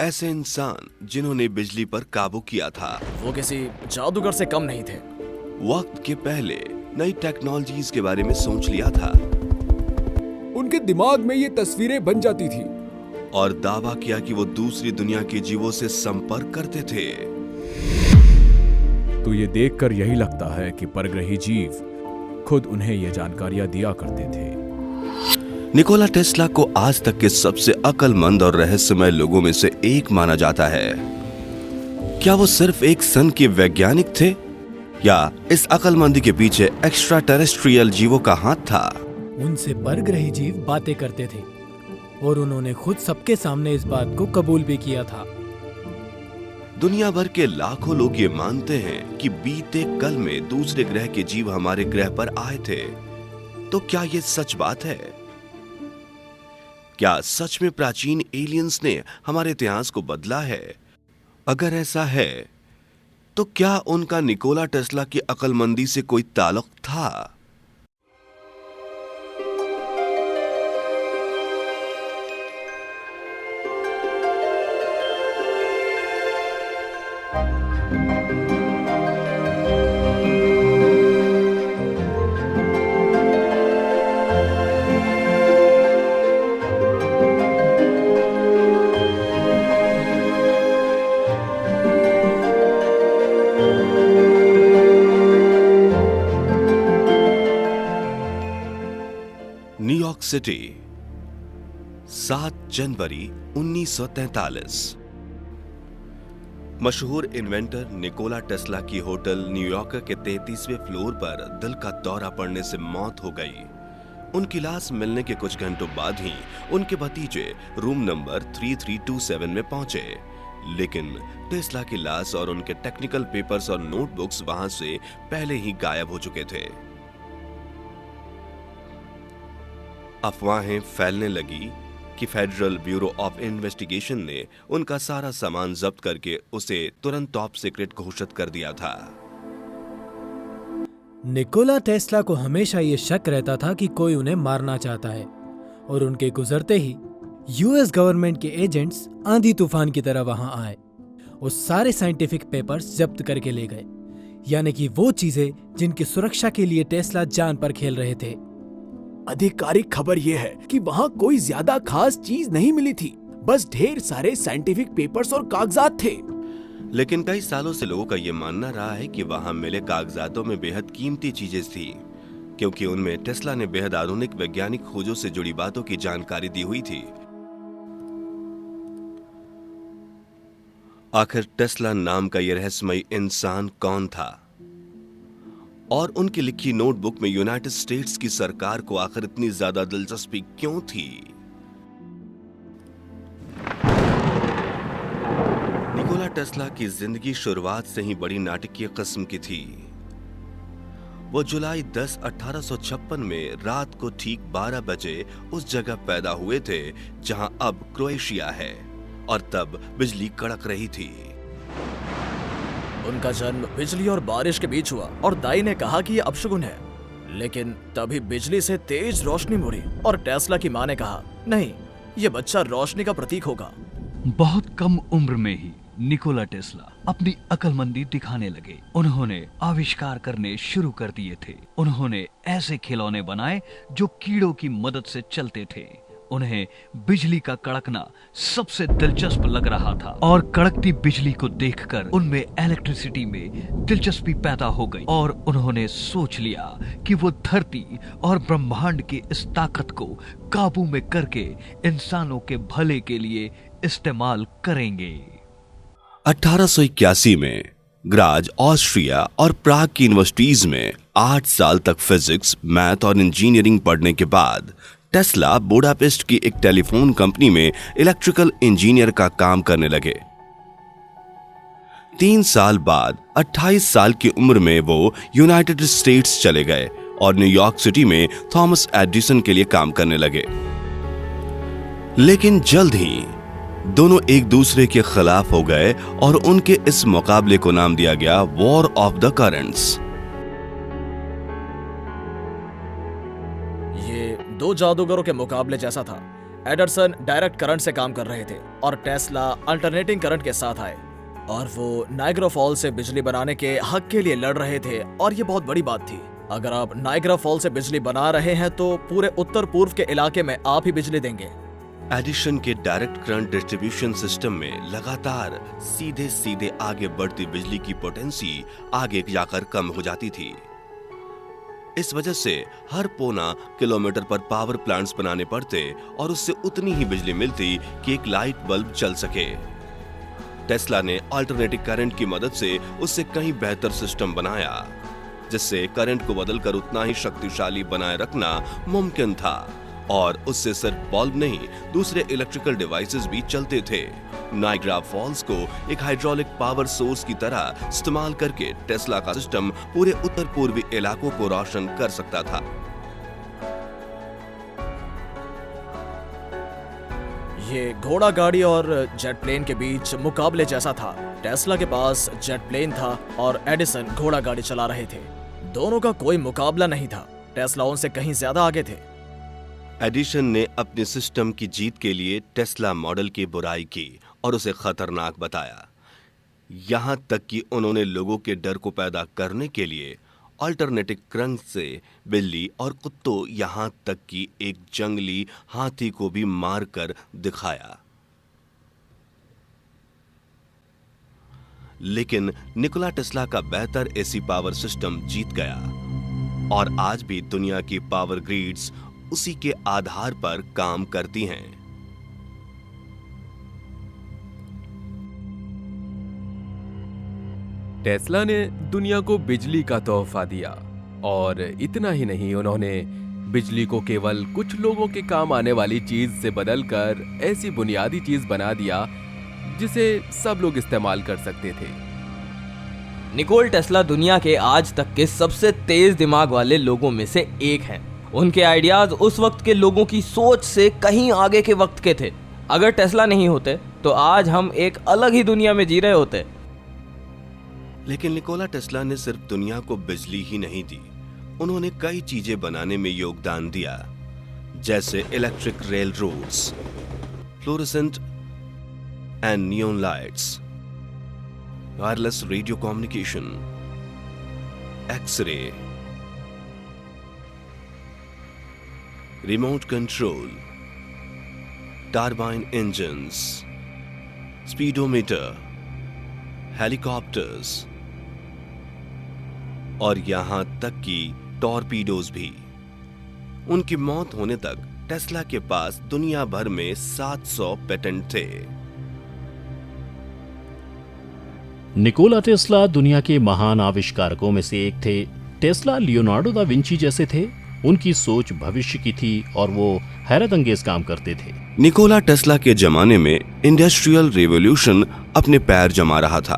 ऐसे इंसान जिन्होंने बिजली पर काबू किया था। वो किसी जादूगर से कम नहीं थे। वक्त के पहले नई टेक्नोलॉजीज के बारे में सोच लिया था उनके दिमाग में ये तस्वीरें बन जाती थी और दावा किया कि वो दूसरी दुनिया के जीवों से संपर्क करते थे। तो ये देखकर यही लगता है कि परग्रही जीव खुद उन्हें ये जानकारियां दिया करते थे। निकोला टेस्ला को आज तक के सबसे अक्लमंद और रहस्यमय लोगों में से एक माना जाता है। क्या वो सिर्फ एक सन के वैज्ञानिक थे या इस अक्लमंदी के पीछे एक्स्ट्रा टेरेस्ट्रियल जीवों का हाथ था? उनसे परग्रही जीव बातें करते थे और उन्होंने खुद सबके सामने इस बात को कबूल भी किया था। दुनिया भर के लाखों लोग ये मानते हैं कि बीते कल में दूसरे ग्रह के जीव हमारे ग्रह पर आए थे। तो क्या ये सच बात है? क्या सच में प्राचीन एलियंस ने हमारे इतिहास को बदला है? अगर ऐसा है तो क्या उनका निकोला टेस्ला की अक्लमंदी से कोई ताल्लुक था? न्यूयॉर्क सिटी, 7 जनवरी 1943। मशहूर इन्वेंटर निकोला टेस्ला की होटल न्यूयॉर्क के 33वें फ्लोर पर दिल का दौरा पड़ने से मौत हो गई। उनकी लाश मिलने के कुछ घंटों बाद ही उनके भतीजे रूम नंबर 3327 में पहुंचे, लेकिन टेस्ला की लाश और उनके टेक्निकल पेपर्स और नोटबुक्स वहां से पहले ही गायब हो चुके थे। अफवाहें फैलने लगी कि फेडरल ब्यूरो ऑफ इन्वेस्टिगेशन ने उनका सारा सामान जब्त करके उसे तुरंत टॉप सीक्रेट घोषित कर दिया था। निकोला टेस्ला को हमेशा ये शक रहता था कि कोई उन्हें मारना चाहता है और उनके गुजरते ही यूएस गवर्नमेंट के एजेंट्स आंधी तूफान की तरह वहां आए और सारे साइंटिफिक पेपर्स जब्त करके ले गए, यानी कि वो चीजें जिनकी सुरक्षा के लिए टेस्ला जान पर खेल रहे थे। आधिकारिक खबर यह है कि वहाँ कोई ज्यादा खास चीज नहीं मिली थी, बस ढेर सारे साइंटिफिक पेपर्स और कागजात थे। लेकिन कई सालों से लोगों का यह मानना रहा है कि वहां मिले कागजातों में बेहद कीमती चीजें थी, क्योंकि उनमें टेस्ला ने बेहद आधुनिक वैज्ञानिक खोजों से जुड़ी बातों की जानकारी दी हुई थी। आखिर टेस्ला नाम का यह रहस्यमयी इंसान कौन था और उनकी लिखी नोटबुक में यूनाइटेड स्टेट्स की सरकार को आखिर इतनी ज्यादा दिलचस्पी क्यों थी? निकोला टेस्ला की जिंदगी शुरुआत से ही बड़ी नाटकीय किस्म की थी। वो जुलाई 10, 1856 में रात को ठीक 12 बजे उस जगह पैदा हुए थे जहां अब क्रोएशिया है, और तब बिजली कड़क रही थी। उनका जन्म बिजली और बारिश के बीच हुआ और दाई ने कहा कि यह अपशगुन है, लेकिन तभी बिजली से तेज रोशनी मुड़ी और टेस्ला की मां ने कहा, नहीं, यह बच्चा रोशनी का प्रतीक होगा। बहुत कम उम्र में ही निकोला टेस्ला अपनी अक्लमंदी दिखाने लगे। उन्होंने आविष्कार करने शुरू कर दिए थे। उन्होंने ऐसे खिलौने बनाए जो कीड़ों की मदद से चलते थे। उन्हें बिजली का कड़कना सबसे दिलचस्प लग रहा था और कड़कती बिजली को देखकर उनमें इलेक्ट्रिसिटी में दिलचस्पी पैदा हो गई और उन्होंने सोच लिया कि वो धरती और ब्रह्मांड की इस ताकत को काबू में करके इंसानों के भले के लिए इस्तेमाल करेंगे। 1881 में ग्राज, ऑस्ट्रिया और प्राग की यूनिवर्सिटीज में 8 साल तक फिजिक्स, मैथ और इंजीनियरिंग पढ़ने के बाद टेस्ला बुडापेस्ट की एक टेलीफोन कंपनी में इलेक्ट्रिकल इंजीनियर का काम करने लगे। 3 साल बाद 28 साल की उम्र में वो यूनाइटेड स्टेट्स चले गए और न्यूयॉर्क सिटी में थॉमस एडिसन के लिए काम करने लगे। लेकिन जल्द ही दोनों एक दूसरे के खिलाफ हो गए और उनके इस मुकाबले को नाम दिया गया वॉर ऑफ द करंट्स। ये दो जादूगरों के मुकाबले जैसा था। एडरसन डायरेक्ट करंट से काम कर रहे थे और टेस्ला अल्टरनेटिंग करंट के साथ आए और वो नायग्रा फॉल से बिजली बनाने के हक के लिए लड़ रहे थे। और ये बहुत बड़ी बात थी। अगर आप नायग्रा फॉल से बिजली बना रहे हैं तो पूरे उत्तर पूर्व के इलाके में आप ही बिजली देंगे। एडिशन के डायरेक्ट करंट डिस्ट्रीब्यूशन सिस्टम में लगातार सीधे सीधे आगे बढ़ती बिजली की पोटेंसी आगे जाकर कम हो जाती थी। इस वजह से हर पौना किलोमीटर पर पावर प्लांट्स बनाने पड़ते और उससे उतनी ही बिजली मिलती कि एक लाइट बल्ब चल सके। टेस्ला ने अल्टरनेटिव करंट की मदद से उससे कहीं बेहतर सिस्टम बनाया, जिससे करंट को बदलकर उतना ही शक्तिशाली बनाए रखना मुमकिन था और उससे सिर्फ बल्ब नहीं, दूसरे इलेक्ट्रिकल डिवाइसेस भी चलते थे। नायग्रा फॉल्स को एक हाइड्रोलिक पावर सोर्स की तरह इस्तेमाल करके टेस्ला का सिस्टम पूरे उत्तर पूर्वी इलाकों को रोशन कर सकता था। ये घोड़ा गाड़ी और जेट प्लेन के बीच मुकाबले जैसा था। टेस्ला के पास जेट प्लेन था और एडिसन घोड़ा गाड़ी चला रहे थे। दोनों का कोई मुकाबला नहीं था। टेस्ला उनसे कहीं ज्यादा आगे थे। एडिशन ने अपने सिस्टम की जीत के लिए टेस्ला मॉडल की बुराई की और उसे खतरनाक बताया। यहां तक कि उन्होंने लोगों के डर को पैदा करने के लिए अल्टरनेटिव करंट से बिल्ली और कुत्तों यहां तक कि एक जंगली हाथी को भी मारकर दिखाया। लेकिन निकोला टेस्ला का बेहतर एसी पावर सिस्टम जीत गया और आज भी दुनिया की पावर ग्रिड्स उसी के आधार पर काम करती हैं। टेस्ला ने दुनिया को बिजली का तोहफा दिया और इतना ही नहीं, उन्होंने बिजली को केवल कुछ लोगों के काम आने वाली चीज से बदलकर ऐसी बुनियादी चीज बना दिया जिसे सब लोग इस्तेमाल कर सकते थे। निकोला टेस्ला दुनिया के आज तक के सबसे तेज दिमाग वाले लोगों में से एक हैं। उनके आइडियाज उस वक्त के लोगों की सोच से कहीं आगे के वक्त के थे। अगर टेस्ला नहीं होते तो आज हम एक अलग ही दुनिया में जी रहे होते। लेकिन निकोला टेस्ला ने सिर्फ दुनिया को बिजली ही नहीं दी, उन्होंने कई चीजें बनाने में योगदान दिया, जैसे electric rail roads, fluorescent and neon lights, wireless radio communication, x ray, remote control, turbine engines, speedometer, helicopters और यहां तक कि टॉर्पीडोज भी। उनकी मौत होने तक टेस्ला के पास दुनिया भर में 700 पेटेंट थे। निकोला टेस्ला दुनिया के महान आविष्कारकों में से एक थे। टेस्ला लियोनार्डो दा विंची जैसे थे। उनकी सोच भविष्य की थी और वो हैरत अंगेज काम करते थे। निकोला टेस्ला के जमाने में इंडस्ट्रियल रिवॉल्यूशन अपने पैर जमा रहा था।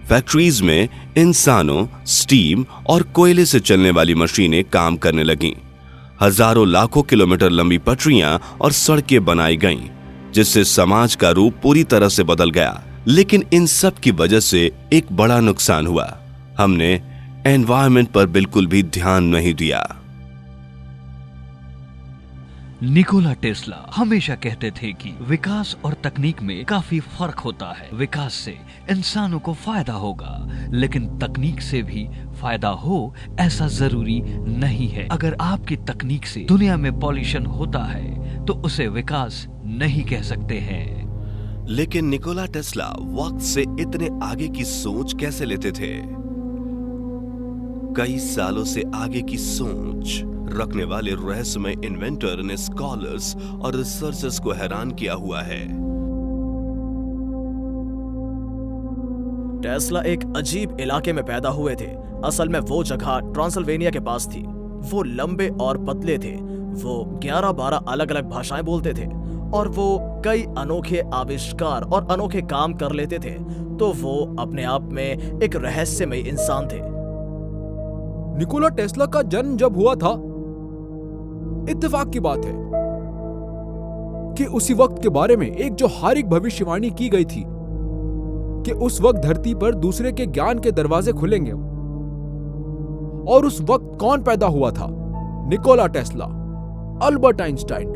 फैक्ट्रीज में इंसानों, स्टीम और कोयले से चलने वाली मशीनें काम करने लगीं। हजारों लाखों किलोमीटर लंबी पटरियां और सड़कें बनाई गईं, जिससे समाज का रूप पूरी तरह से बदल गया। लेकिन इन सब की वजह से एक बड़ा नुकसान हुआ। हमने एनवायरनमेंट पर बिल्कुल भी ध्यान नहीं दिया। निकोला टेस्ला हमेशा कहते थे कि विकास और तकनीक में काफी फर्क होता है। विकास से इंसानों को फायदा होगा, लेकिन तकनीक से भी फायदा हो ऐसा जरूरी नहीं है। अगर आपकी तकनीक से दुनिया में पॉल्यूशन होता है तो उसे विकास नहीं कह सकते हैं। लेकिन निकोला टेस्ला वक्त से इतने आगे की सोच कैसे लेते थे? कई सालों से आगे की सोच रखने वाले रहस्यमय इन्वेंटर ने स्कॉलर्स और रिसर्चर्स को हैरान किया हुआ है। टेस्ला एक अजीब इलाके में पैदा हुए थे। असल में वो जगह ट्रांसिल्वेनिया के पास थी। वो लंबे और पतले थे। वो 11-12 अलग अलग भाषाएं बोलते थे और वो कई अनोखे आविष्कार और अनोखे काम कर लेते थे। तो वो अपने आप में एक रहस्यमय इंसान थे। निकोला टेस्ला का जन्म जब हुआ था, इत्तेफाक की बात है कि उसी वक्त के बारे में एक जो हारिक भविष्यवाणी की गई थी कि उस वक्त धरती पर दूसरे के ज्ञान के दरवाजे खुलेंगे। और उस वक्त कौन पैदा हुआ था? निकोला टेस्ला, अल्बर्ट आइंस्टाइन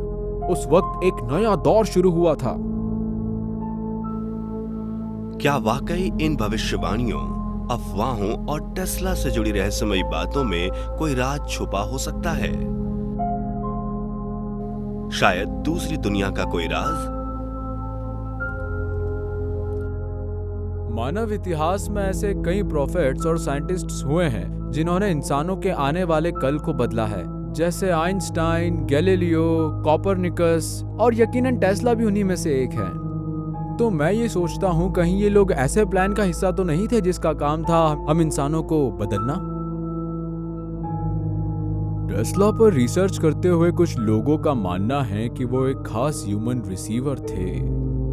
उस वक्त एक नया दौर शुरू हुआ था। क्या वाकई इन भविष्यवाणियों, अफवाहों और टेस्ला से जुड़ी रहस्यमयी बातों में कोई राज छुपा हो सकता है? शायद दूसरी दुनिया का कोई राज? मानव इतिहास में ऐसे कई प्रोफेट्स और साइंटिस्ट्स हुए हैं जिन्होंने इंसानों के आने वाले कल को बदला है, जैसे आइंस्टाइन, गैलीलियो, कोपरनिकस और यकीनन टेस्ला भी उन्हीं में से एक है। तो मैं ये सोचता हूँ कहीं ये लोग ऐसे प्लान का हिस्सा तो नहीं थे जिसका काम था हम इंसानों को बदलना। टेस्ला पर रिसर्च करते हुए कुछ लोगों का मानना है कि वो एक खास ह्यूमन रिसीवर थे।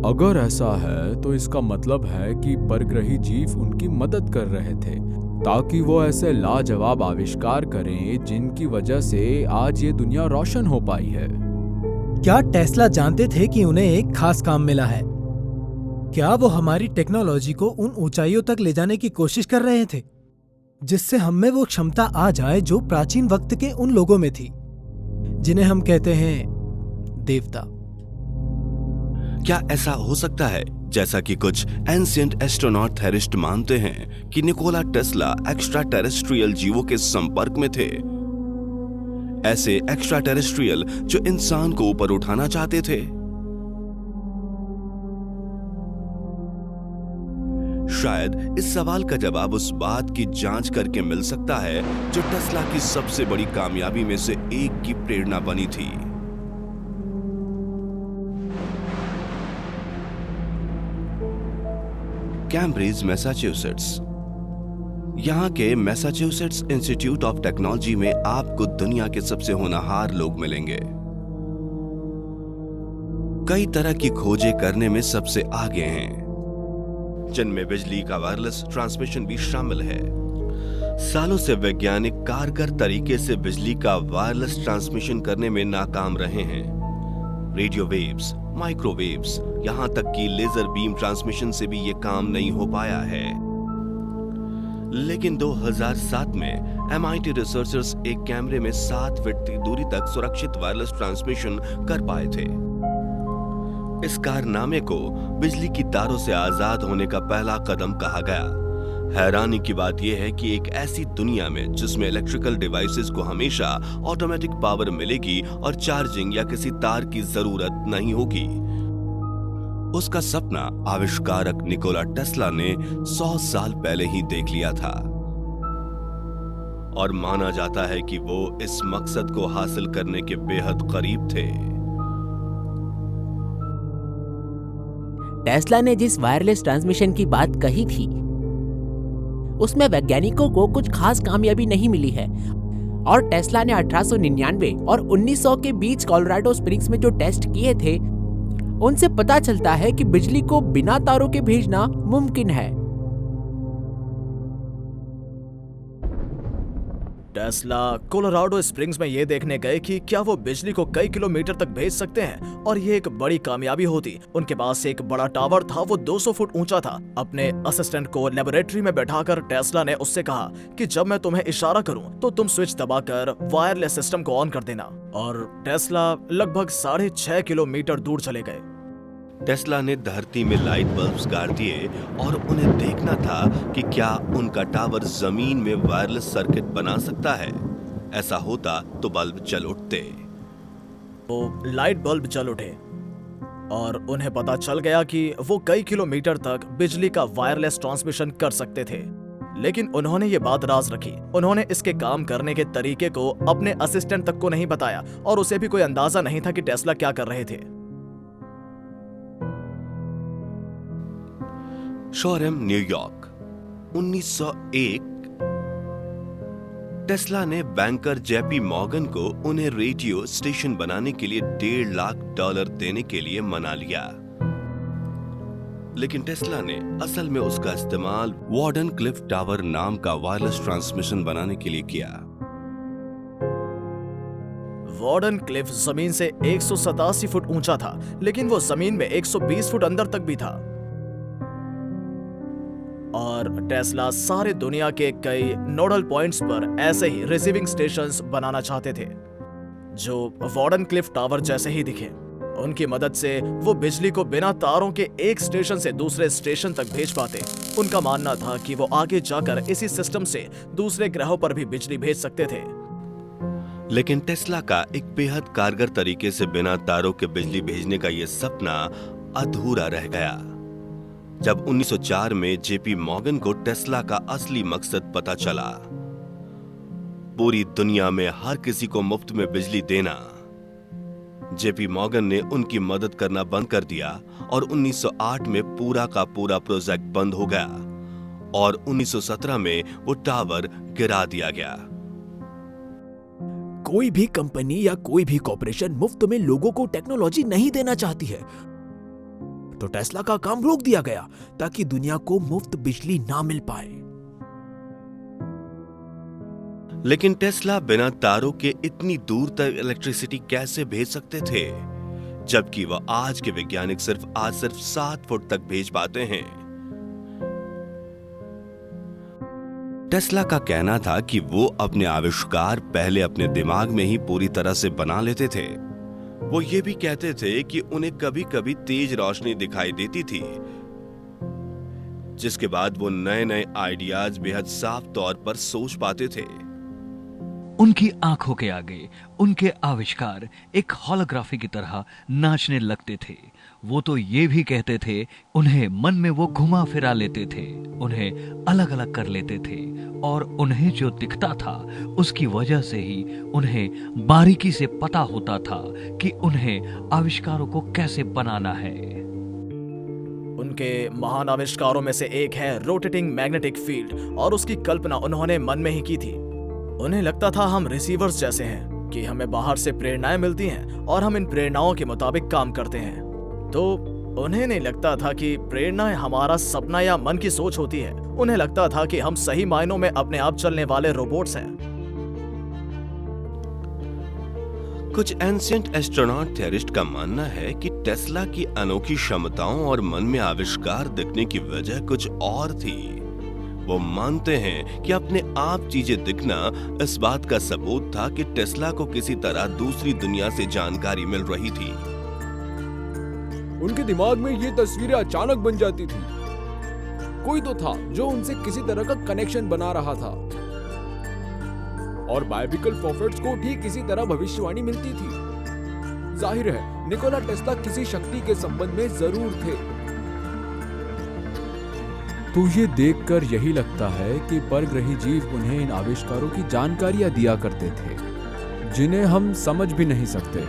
अगर ऐसा है तो इसका मतलब है कि परग्रही जीव उनकी मदद कर रहे थे ताकि वो ऐसे लाजवाब आविष्कार करें जिनकी वजह से आज ये दुनिया रोशन हो पाई है। क्या टेस्ला जानते थे कि उन्हें एक खास काम मिला है? क्या वो हमारी टेक्नोलॉजी को उन ऊंचाइयों तक ले जाने की कोशिश कर रहे थे जिससे हम में वो क्षमता आ जाए जो प्राचीन वक्त के उन लोगों में थी जिन्हें हम कहते हैं देवता? क्या ऐसा हो सकता है जैसा कि कुछ एंशिएंट एस्ट्रोनॉट थेरिस्ट मानते हैं कि निकोला टेस्ला एक्स्ट्रा टेरेस्ट्रियल जीवों के संपर्क में थे? ऐसे एक्स्ट्रा टेरेस्ट्रियल जो इंसान को ऊपर उठाना चाहते थे? शायद इस सवाल का जवाब उस बात की जांच करके मिल सकता है जो टेस्ला की सबसे बड़ी कामयाबी में से एक की प्रेरणा बनी थी। Cambridge, Massachusetts. यहां के मैसाचुसेट्स इंस्टीट्यूट ऑफ टेक्नोलॉजी में आपको दुनिया के सबसे होनहार लोग मिलेंगे। कई तरह की खोजें करने में सबसे आगे हैं, जिनमें बिजली का वायरलेस ट्रांसमिशन भी शामिल है। सालों से वैज्ञानिक कारगर तरीके से बिजली का वायरलेस ट्रांसमिशन करने में नाकाम रहे हैं। रेडियो वेव्स, माइक्रोवेव्स, यहां तक कि लेजर बीम ट्रांसमिशन से भी यह काम नहीं हो पाया है। लेकिन 2007 में MIT रिसर्चर्स एक कैमरे में 7 फीट की दूरी तक सुरक्षित वायरलेस ट्रांसमिशन कर पाए थे। इस कारनामे को बिजली की तारों से आजाद होने का पहला कदम कहा गया। हैरानी की बात यह है कि एक ऐसी दुनिया में जिसमें इलेक्ट्रिकल डिवाइसेस को हमेशा ऑटोमेटिक पावर मिलेगी और चार्जिंग या किसी तार की जरूरत नहीं होगी, उसका सपना आविष्कारक निकोला टेस्ला ने 100 साल पहले ही देख लिया था। और माना जाता है कि वो इस मकसद को हासिल करने के बेहद करीब थे। टेस्ला ने जिस वायरलेस ट्रांसमिशन की बात कही थी उसमें वैज्ञानिकों को कुछ खास कामयाबी नहीं मिली है, और टेस्ला ने 1899 और 1900 के बीच कोलोराडो स्प्रिंग्स में जो टेस्ट किए थे उनसे पता चलता है कि बिजली को बिना तारों के भेजना मुमकिन है। टेस्ला कोलोराडो स्प्रिंग्स में ये देखने गए कि क्या वो बिजली को कई किलोमीटर तक भेज सकते हैं, और ये एक बड़ी कामयाबी होती। उनके पास एक बड़ा टावर था, वो 200 फुट ऊंचा था। अपने असिस्टेंट को लेबोरेटरी में बैठाकर टेस्ला ने उससे कहा कि जब मैं तुम्हें इशारा करूं तो तुम स्विच दबाकर वायरलेस सिस्टम को ऑन कर देना। और टेस्ला लगभग 6.5 किलोमीटर दूर चले गए। टेस्ला ने धरती में लाइट बल्ब्स गाड़ दिए और उन्हें देखना था कि क्या उनका टावर जमीन में वायरलेस सर्किट बना सकता है। ऐसा होता तो बल्ब जल उठते। वो लाइट बल्ब जल उठे और उन्हें पता चल गया कि वो कई किलोमीटर तक बिजली का वायरलेस ट्रांसमिशन कर सकते थे। लेकिन उन्होंने ये बात राज रखी। उन्होंने इसके काम करने के तरीके को अपने असिस्टेंट तक को नहीं बताया, और उसे भी कोई अंदाजा नहीं था कि टेस्ला क्या कर रहे थे। शोरेम, न्यूयॉर्क, 1901। टेस्ला ने बैंकर जेपी मॉर्गन को उन्हें रेडियो स्टेशन बनाने के लिए $1.5 लाख देने के लिए मना लिया। लेकिन टेस्ला ने असल में उसका इस्तेमाल वार्डन क्लिफ टावर नाम का वायरलेस ट्रांसमिशन बनाने के लिए किया। वार्डन क्लिफ जमीन से 187 फुट ऊंचा था, लेकिन वो जमीन में 120 फुट अंदर तक भी था। और टेस्ला सारे दुनिया के कई नोडल पॉइंट्स पर ऐसे ही रिसीविंग स्टेशंस बनाना चाहते थे जो वार्डन क्लिफ टावर जैसे ही दिखे। उनकी मदद से वो बिजली को बिना तारों के एक स्टेशन से दूसरे स्टेशन तक भेज पाते। उनका मानना था कि वो आगे जाकर इसी सिस्टम से दूसरे ग्रहों पर भी बिजली भेज सकते थे। लेकिन टेस्ला का एक बेहद कारगर तरीके से बिना तारों के बिजली भेजने का यह सपना अधूरा रह गया। जब 1904 में जेपी मॉर्गन को टेस्ला का असली मकसद पता चला, पूरी दुनिया में हर किसी को मुफ्त में बिजली देना, जेपी मॉर्गन ने उनकी मदद करना बंद कर दिया और 1908 में पूरा का पूरा प्रोजेक्ट बंद हो गया और 1917 में वो टावर गिरा दिया गया। कोई भी कंपनी या कोई भी कॉर्पोरेशन मुफ्त में लोगों को टेक्नोलॉजी नहीं देना चाहती है, तो टेस्ला का काम रोक दिया गया ताकि दुनिया को मुफ्त बिजली ना मिल पाए। लेकिन टेस्ला बिना तारों के इतनी दूर तक इलेक्ट्रिसिटी कैसे भेज सकते थे, जबकि वह आज के वैज्ञानिक सिर्फ 7 फुट तक भेज पाते हैं। टेस्ला का कहना था कि वो अपने आविष्कार पहले अपने दिमाग में ही पूरी तरह से बना लेते थे। वो ये भी कहते थे कि उन्हें कभी कभी तेज रोशनी दिखाई देती थी, जिसके बाद वो नए नए आइडियाज बेहद साफ तौर पर सोच पाते थे। उनकी आंखों के आगे उनके आविष्कार एक होलोग्राफी की तरह नाचने लगते थे। वो तो ये भी कहते थे, उन्हें मन में वो घुमा फिरा लेते थे, उन्हें अलग अलग कर लेते थे और उन्हें जो दिखता था उसकी वजह से ही उन्हें बारीकी से पता होता था कि उन्हें आविष्कारों को कैसे बनाना है। उनके महान आविष्कारों में से एक है रोटेटिंग मैग्नेटिक फील्ड, और उसकी कल्पना उन्होंने मन में ही की थी। उन्हें लगता था हम रिसीवर्स जैसे हैं कि हमें बाहर से प्रेरणाएं मिलती हैं और हम इन प्रेरणाओं के मुताबिक काम करते हैं। तो उन्हें नहीं लगता था कि प्रेरणाएं हमारा सपना या मन की सोच होती है। उन्हें लगता था कि हम सही मायनों में अपने आप चलने वाले रोबोट्स हैं। कुछ एंशिएंट एस्ट्रोनॉट थ्योरिस्ट का मानना है कि टेस्ला की अनोखी क्षमताओं और मन में आविष्कार दिखने की वजह कुछ और थी। वो मानते हैं कि अपने आप चीजें दिखना इस बात का सबूत था कि टेस्ला को किसी तरह दूसरी दुनिया से जानकारी मिल रही थी। उनके दिमाग में ये तस्वीरें अचानक बन जाती थी। कोई तो था जो उनसे किसी तरह का कनेक्शन बना रहा था और बायोलॉजिकल प्रॉफिट्स को ठीक इसी तरह भविष्यवाणी मिलती थी। जाहिर है निकोला टेस्ला किसी शक्ति के संबंध में जरूर थे। तो ये देखकर यही लगता है कि परग्रही जीव उन्हें इन आविष्कारों की जानकारियां दिया करते थे जिन्हें हम समझ भी नहीं सकते।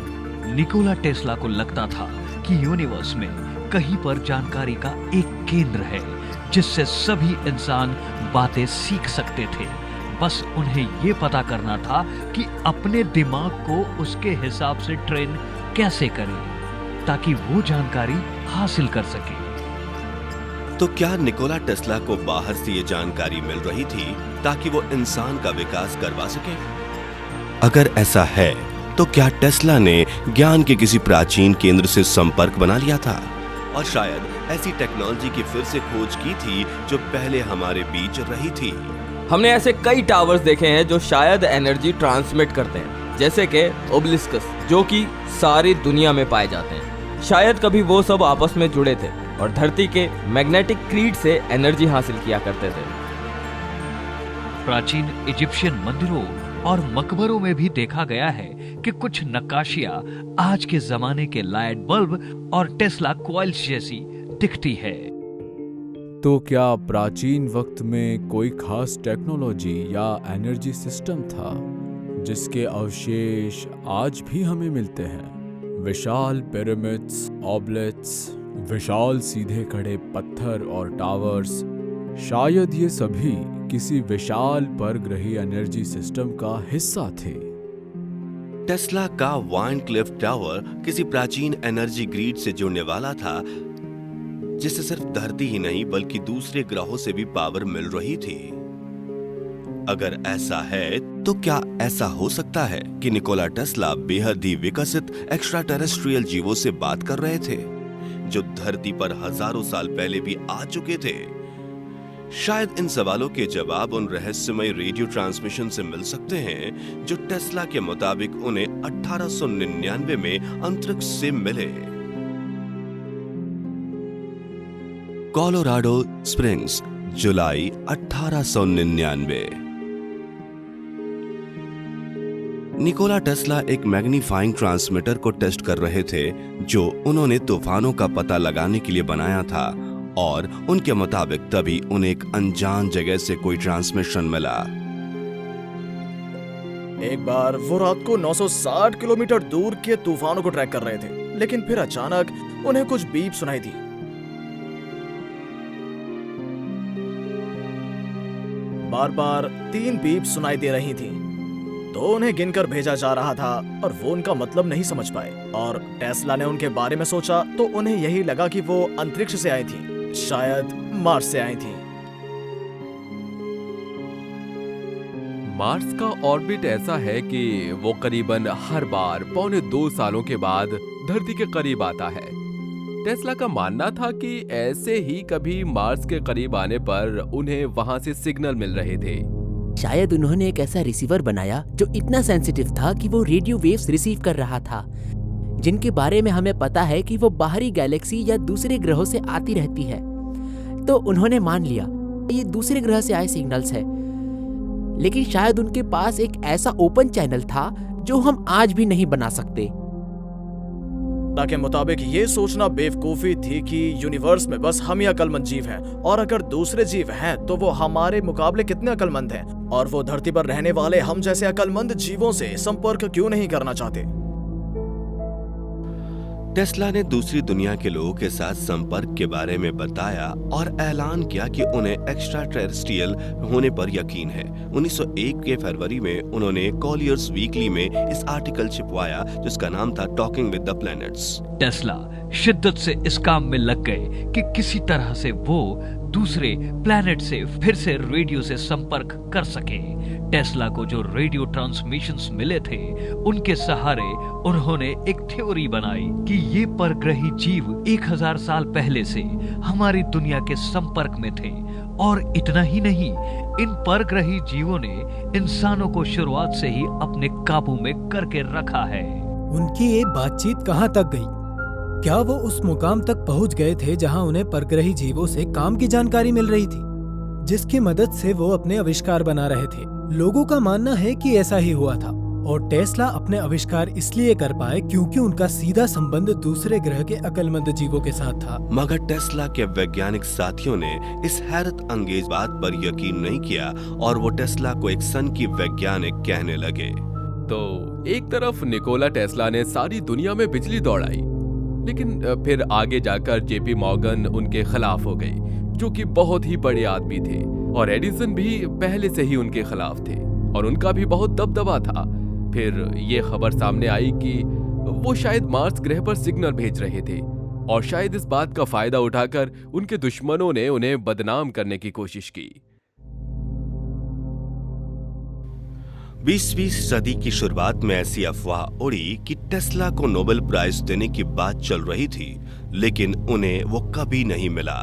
निकोला टेस्ला को लगता था कि यूनिवर्स में कहीं पर जानकारी का एक केंद्र है जिससे सभी इंसान बातें सीख सकते थे। बस उन्हें ये पता करना था कि अपने दिमाग को उसके हिसाब से ट्रेन कैसे करें ताकि वो जानकारी हासिल कर सके। तो क्या निकोला टेस्ला को बाहर से ये जानकारी मिल रही थी ताकि वो इंसान का विकास करवा सके? अगर ऐसा है तो क्या टेस्ला ने ज्ञान के किसी प्राचीन केंद्र से संपर्क बना लिया था और शायद ऐसी टेक्नोलॉजी की फिर से खोज की थी जो पहले हमारे बीच रही थी? हमने ऐसे कई टावर्स देखे हैं जो शायद एनर्जी ट्रांसमिट करते हैं, जैसे कि ओबलिस्कस जो कि सारी दुनिया में पाए जाते हैं। शायद कभी वो सब आपस में जुड़े थे और धरती के मैग्नेटिक क्रीड से एनर्जी हासिल किया करते थे। प्राचीन इजिप्शियन मंदिरों और मकबरों में भी देखा गया है कि कुछ नक्काशियां आज के जमाने के लाइट बल्ब और टेस्ला कॉइल्स जैसी दिखती है। तो क्या प्राचीन वक्त में कोई खास टेक्नोलॉजी या एनर्जी सिस्टम था जिसके अवशेष आज भी हमें मिलते हैं? विशाल पिरामिड्स, ऑबलेट्स, विशाल सीधे खड़े पत्थर और टावर्स, शायद ये सभी किसी विशाल परग्रही एनर्जी सिस्टम का हिस्सा थे। टेस्ला का वाइन क्लिफ टावर किसी प्राचीन एनर्जी ग्रिड से जुड़ने वाला था जिससे सिर्फ धरती ही नहीं बल्कि दूसरे ग्रहों से भी पावर मिल रही थी। अगर ऐसा है तो क्या ऐसा हो सकता है कि निकोला टेस्ला बेहद ही विकसित एक्स्ट्रा टेरेस्ट्रियल जीवों से बात कर रहे थे जो धरती पर हजारों साल पहले भी आ चुके थे? शायद इन सवालों के जवाब उन रहस्यमय रेडियो ट्रांसमिशन से मिल सकते हैं जो टेस्ला के मुताबिक उन्हें 1899 में अंतरिक्ष से मिले। कोलोराडो स्प्रिंग्स, जुलाई 1899। निकोला टेस्ला एक मैग्नीफाइंग ट्रांसमीटर को टेस्ट कर रहे थे जो उन्होंने तूफानों का पता लगाने के लिए बनाया था, और उनके मुताबिक तभी उन्हें एक अनजान जगह से कोई ट्रांसमिशन मिला। एक बार वो रात को 960 किलोमीटर दूर के तूफानों को ट्रैक कर रहे थे, लेकिन फिर अचानक उन्हें कुछ बीप सुनाई दी। बार बार 3 बीप सुनाई दे रही थी, तो उन्हें गिनकर भेजा जा रहा था और वो उनका मतलब नहीं समझ पाए। और टेस्ला ने उनके बारे में सोचा तो उन्हें यही लगा कि वो अंतरिक्ष से आई थी, शायद मार्स से आई थी। मार्स का ऑर्बिट ऐसा है कि वो करीबन हर बार 1.25 सालों के बाद धरती के करीब आता है। टेस्ला का मानना था कि ऐसे ही कभी मार्स के करीब आने पर उन्हें वहां से सिग्नल मिल रहे थे। शायद उन्होंने एक ऐसा रिसीवर बनाया जो इतना सेंसिटिव था कि वो रेडियो वेव्स रिसीव कर रहा था, जिनके बारे में हमें पता है कि वो बाहरी गैलेक्सी या दूसरे ग्रहों से आती रहती है। तो उन्होंने मान लिया ये दूसरे ग्रह से आए सिग्नल्स है, लेकिन शायद उनके पास एक ऐसा ओपन चैनल था जो हम आज भी नहीं बना सकते। के मुताबिक ये सोचना बेवकूफी थी कि यूनिवर्स में बस हम ही अक्लमंद जीव हैं, और अगर दूसरे जीव हैं तो वो हमारे मुकाबले कितने अक्लमंद हैं, और वो धरती पर रहने वाले हम जैसे अक्लमंद जीवों से संपर्क क्यों नहीं करना चाहते। टेस्ला ने दूसरी दुनिया के लोगों के साथ संपर्क के बारे में बताया और ऐलान किया कि उन्हें एक्स्ट्रा टेरेस्ट्रियल होने पर यकीन है। 1901 के फरवरी में उन्होंने कॉलियर्स वीकली में इस आर्टिकल छिपवाया जिसका नाम था talking with the planets. Tesla शिद्दत से इस काम में लग गए कि किसी तरह से वो दूसरे प्लैनेट से फिर से रेडियो से संपर्क कर सके। टेस्ला को जो रेडियो ट्रांसमिशंस मिले थे, उनके सहारे उन्होंने एक थ्योरी बनाई कि ये परग्रही जीव 1000 साल पहले से हमारी दुनिया के संपर्क में थे। और इतना ही नहीं, इन परग्रही जीवों ने इंसानों को शुरुआत से ही अपने काबू में करके रखा है। उनकी ये बातचीत कहाँ तक गई? क्या वो उस मुकाम तक पहुंच गए थे जहां उन्हें परग्रही जीवों से काम की जानकारी मिल रही थी, जिसकी मदद से वो अपने आविष्कार बना रहे थे? लोगों का मानना है कि ऐसा ही हुआ था, और टेस्ला अपने आविष्कार इसलिए कर पाए क्योंकि उनका सीधा संबंध दूसरे ग्रह के अक्लमंद जीवों के साथ था। मगर टेस्ला के वैज्ञानिक साथियों ने इस हैरत अंगेज बात पर यकीन नहीं किया और वो टेस्ला को एक सन की वैज्ञानिक कहने लगे। तो एक तरफ निकोला टेस्ला ने सारी दुनिया में बिजली दौड़ाई, लेकिन फिर आगे जाकर जेपी मॉर्गन उनके खिलाफ हो गई, जो कि बहुत ही बड़े आदमी थे, और एडिसन भी पहले से ही उनके खिलाफ थे और उनका भी बहुत दबदबा था। फिर ये खबर सामने आई कि वो शायद मार्स ग्रह पर सिग्नल भेज रहे थे, और शायद इस बात का फायदा उठाकर उनके दुश्मनों ने उन्हें बदनाम करने की कोशिश की। 20वीं सदी की शुरुआत में ऐसी अफवाह उड़ी कि टेस्ला को नोबेल प्राइज देने की बात चल रही थी, लेकिन उन्हें वो कभी नहीं मिला।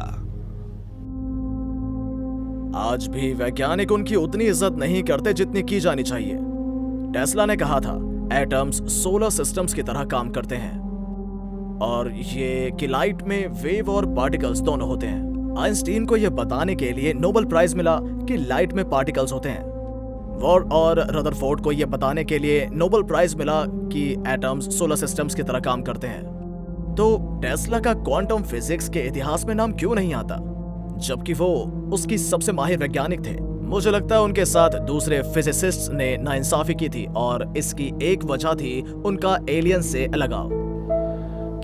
आज भी वैज्ञानिक उनकी उतनी इज्जत नहीं करते जितनी की जानी चाहिए। टेस्ला ने कहा था, एटम्स सोलर सिस्टम्स की तरह काम करते हैं, और ये कि लाइट में वेव और पार्टिकल्स दोनों होते हैं। आइंस्टीन को यह बताने के लिए नोबेल प्राइज मिला कि लाइट में पार्टिकल्स होते हैं। वॉर और रदरफोर्ड को यह बताने के लिए नोबेल प्राइज मिला कि एटम्स सोलर सिस्टम्स की तरह काम करते हैं। तो टेस्ला का क्वांटम फिजिक्स के इतिहास में नाम क्यों नहीं आता, जबकि वो उसकी सबसे माहिर वैज्ञानिक थे? मुझे लगता है उनके साथ दूसरे फिजिसिस्ट्स ने नाइंसाफी की थी, और इसकी एक वजह थी उनका एलियन से लगाव।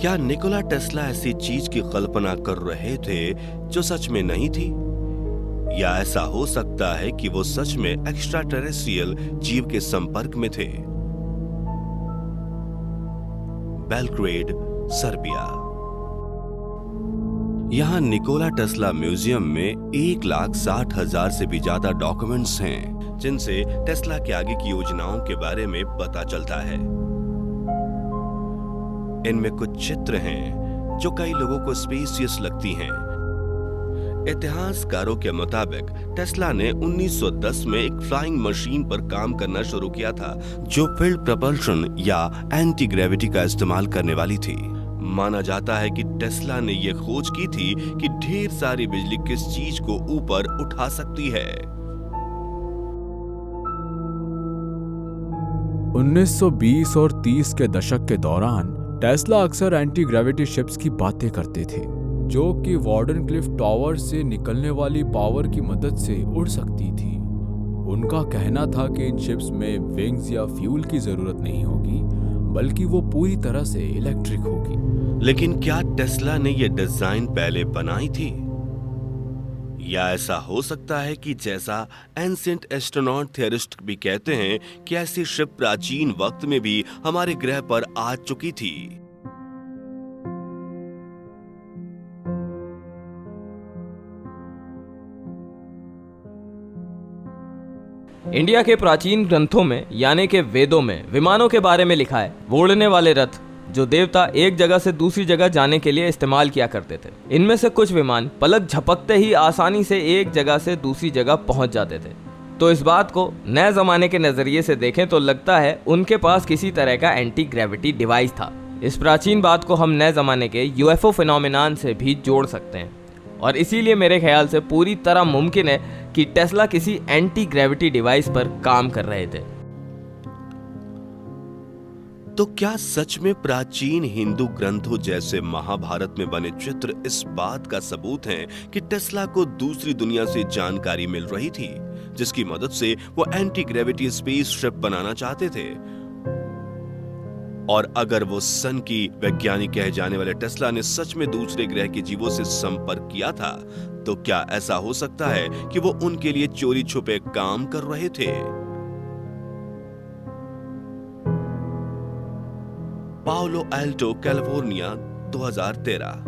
क्या निकोला टेस्ला ऐसी चीज की कल्पना कर रहे थे जो सच में नहीं थी, या ऐसा हो सकता है कि वो सच में एक्स्ट्रा टेरेस्ट्रियल जीव के संपर्क में थे? Belgrade, Serbia. यहां निकोला टेस्ला म्यूजियम में 1,60,000 से भी ज्यादा डॉक्यूमेंट्स हैं, जिनसे टेस्ला के आगे की योजनाओं के बारे में पता चलता है। इनमें कुछ चित्र हैं जो कई लोगों को स्पेशियस लगती हैं। इतिहासकारों के मुताबिक टेस्ला ने 1910 में एक फ्लाइंग मशीन पर काम करना शुरू किया था, जो फील्ड प्रपल्शन या एंटी ग्रेविटी का इस्तेमाल करने वाली थी। माना जाता है कि टेस्ला ने यह खोज की थी कि ढेर सारी बिजली किस चीज को ऊपर उठा सकती है। 1920 और 30 के दशक के दौरान टेस्ला अक्सर एंटी ग्रेविटी शिप्स की बातें करते थे, जो कि वार्डनक्लिफ टावर से निकलने वाली पावर की मदद से उड़ सकती थी। उनका कहना था कि इन शिप्स में विंग्स या फ्यूल की जरूरत नहीं होगी, बल्कि वो पूरी तरह से इलेक्ट्रिक होगी। लेकिन क्या टेस्ला ने यह डिजाइन पहले बनाई थी? या ऐसा हो सकता है कि जैसा एंशिएंट एस्ट्रोनॉट थियरिस्ट भी कहते हैं कि ऐसी शिप प्राचीन वक्त में भी हमारे ग्रह पर आ चुकी थी। इंडिया के प्राचीन ग्रंथों में यानी के वेदों में विमानों के बारे में लिखा है। वो उड़ने वाले रथ जो देवता एक जगह से दूसरी जगह जाने के लिए इस्तेमाल किया करते थे। इनमें से कुछ विमान पलक झपकते ही आसानी से एक जगह से दूसरी जगह पहुंच जाते थे। तो इस बात को नए जमाने के नजरिए से देखें तो लगता है उनके पास किसी तरह का एंटी ग्रेविटी डिवाइस था। इस प्राचीन बात को हम नए जमाने के यूएफओ फिनोमिनान से भी जोड़ सकते हैं और इसीलिए मेरे ख्याल से पूरी तरह मुमकिन है कि टेस्ला किसी एंटी ग्रेविटी डिवाइस पर काम कर रहे थे। तो क्या सच में प्राचीन हिंदू ग्रंथों जैसे महाभारत में बने चित्र इस बात का सबूत हैं कि टेस्ला को दूसरी दुनिया से जानकारी मिल रही थी, जिसकी मदद से वो एंटी ग्रेविटी स्पेसशिप बनाना चाहते थे? और अगर वो सन की वैज्ञानिक कहे जाने वाले टेस्ला ने सच में दूसरे ग्रह के जीवों से संपर्क किया था, तो क्या ऐसा हो सकता है कि वो उनके लिए चोरी छुपे काम कर रहे थे? Palo Alto, California, 2013।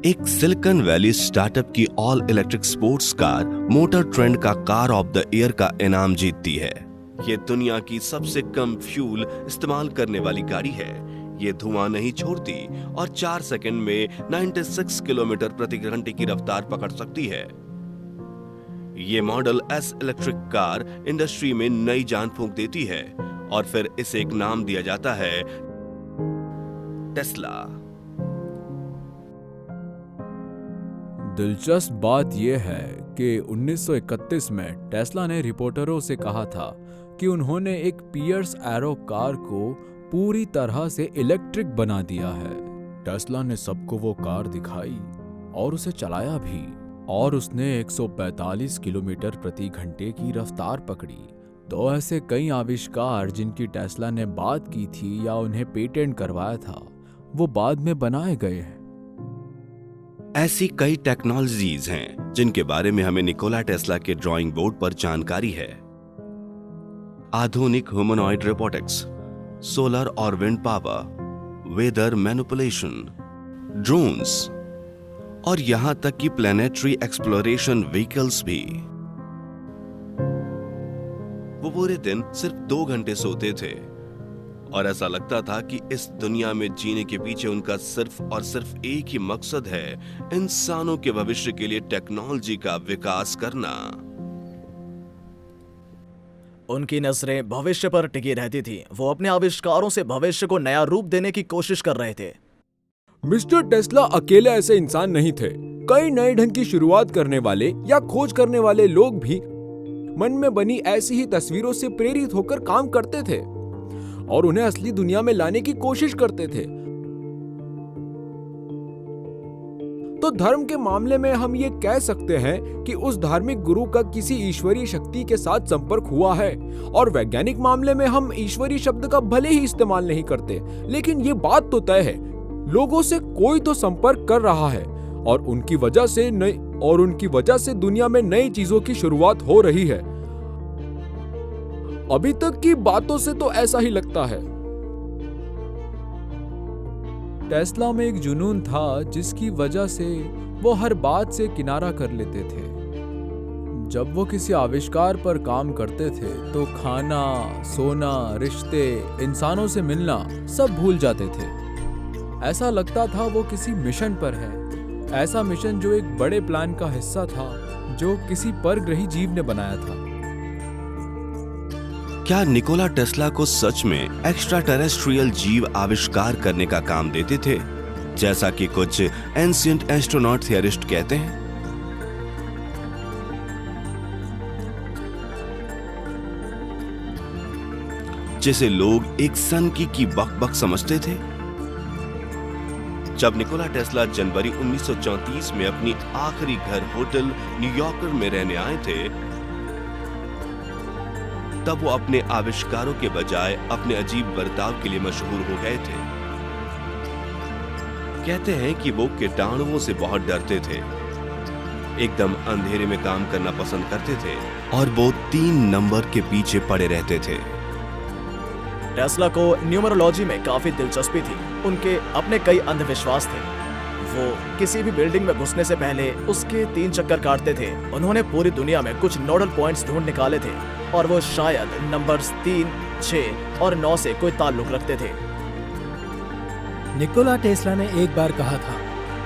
एक सिलिकॉन वैली स्टार्टअप की all electric sports car Motor Trend का कार ऑफ द ईयर का इनाम जीतती है। ये दुनिया की सबसे कम फ्यूल इस्तेमाल करने वाली गाड़ी है। ये धुआं नहीं छोड़ती और 4 सेकंड में 96 किलोमीटर प्रति घंटे की रफ्तार पकड़ सकती है। ये model S electric car industry में नई जान फूंक देती है और फिर इसे एक नाम दिया जाता है, टेस्ला। दिलचस्प बात यह है कि 1931 में टेस्ला ने रिपोर्टरों से कहा था कि उन्होंने एक पियर्स एरो कार को पूरी तरह से इलेक्ट्रिक बना दिया है। टेस्ला ने सबको वो कार दिखाई और उसे चलाया भी, और उसने 145 किलोमीटर प्रति घंटे की रफ्तार पकड़ी। तो ऐसे कई आविष्कार जिनकी टेस्ला ने बात की थी या उन्हें पेटेंट करवाया था, वो बाद में बनाए गए हैं। ऐसी कई टेक्नोलॉजीज हैं जिनके बारे में हमें निकोला टेस्ला के ड्राइंग बोर्ड पर जानकारी है। आधुनिक ह्यूमनॉइड रोबोटिक्स, सोलर और wind power, weather manipulation, drones और यहां तक कि प्लैनेटरी एक्सप्लोरेशन व्हीकल्स भी। वो पूरे दिन सिर्फ 2 घंटे सोते थे और ऐसा लगता था कि इस दुनिया में जीने के पीछे उनका सिर्फ और सिर्फ एक ही मकसद है, इंसानों के भविष्य के लिए टेक्नोलॉजी का विकास करना। उनकी नजरें भविष्य पर टिकी रहती थी। वो अपने आविष्कारों से भविष्य को नया रूप देने की कोशिश कर रहे थे। मिस्टर टेस्ला अकेले ऐसे इंसान नहीं थे। कई नए ढंग की शुरुआत करने वाले या खोज करने वाले लोग भी मन में बनी ऐसी ही तस्वीरों से प्रेरित होकर काम करते थे और उन्हें असली दुनिया में लाने की कोशिश करते थे। तो धर्म के मामले में हम ये कह सकते हैं कि उस धार्मिक गुरु का किसी ईश्वरीय शक्ति के साथ संपर्क हुआ है, और वैज्ञानिक मामले में हम ईश्वरीय शब्द का भले ही इस्तेमाल नहीं करते, लेकिन ये बात तो तय है, लोगों से कोई तो संपर्क कर रहा है और उनकी वजह से दुनिया में नई चीजों की शुरुआत हो रही है। अभी तक की बातों से तो ऐसा ही लगता है। टेस्ला में एक जुनून था जिसकी वजह से वो हर बात से किनारा कर लेते थे। जब वो किसी आविष्कार पर काम करते थे तो खाना, सोना, रिश्ते, इंसानों से मिलना सब भूल जाते थे। ऐसा लगता था वो किसी मिशन पर है, ऐसा मिशन जो एक बड़े प्लान का हिस्सा था जो किसी परग्रही जीव ने बनाया था। क्या निकोला टेस्ला को सच में एक्स्ट्रा टेरेस्ट्रियल जीव आविष्कार करने का काम देते थे, जैसा कि कुछ एंशिएंट एस्ट्रोनॉट थियरिस्ट कहते हैं? जिसे लोग एक सन की बक समझते थे। जब निकोला टेस्ला जनवरी 1934 में अपनी आखिरी घर होटल न्यूयॉर्कर में रहने आए थे, तब वो अपने आविष्कारों के बजाय अपने अजीब बर्ताव के लिए मशहूर हो गए थे। कहते हैं कि वो कीटाणुओं से बहुत डरते थे, एकदम अंधेरे में काम करना पसंद करते थे और वो 3 नंबर के पीछे पड़े रहते थे। टेस्ला को न्यूमरोलॉजी में काफी दिलचस्पी थी। उनके अपने कई अंधविश्वास थे। वो किसी भी बिल्डिंग में घुसने से पहले उसके 3 चक्कर काटते थे। उन्होंने पूरी दुनिया में कुछ नोडल पॉइंट्स ढूंढ निकाले थे और वो शायद नंबर्स 3, 6 और 9 से कोई ताल्लुक रखते थे। निकोला टेस्ला ने एक बार कहा था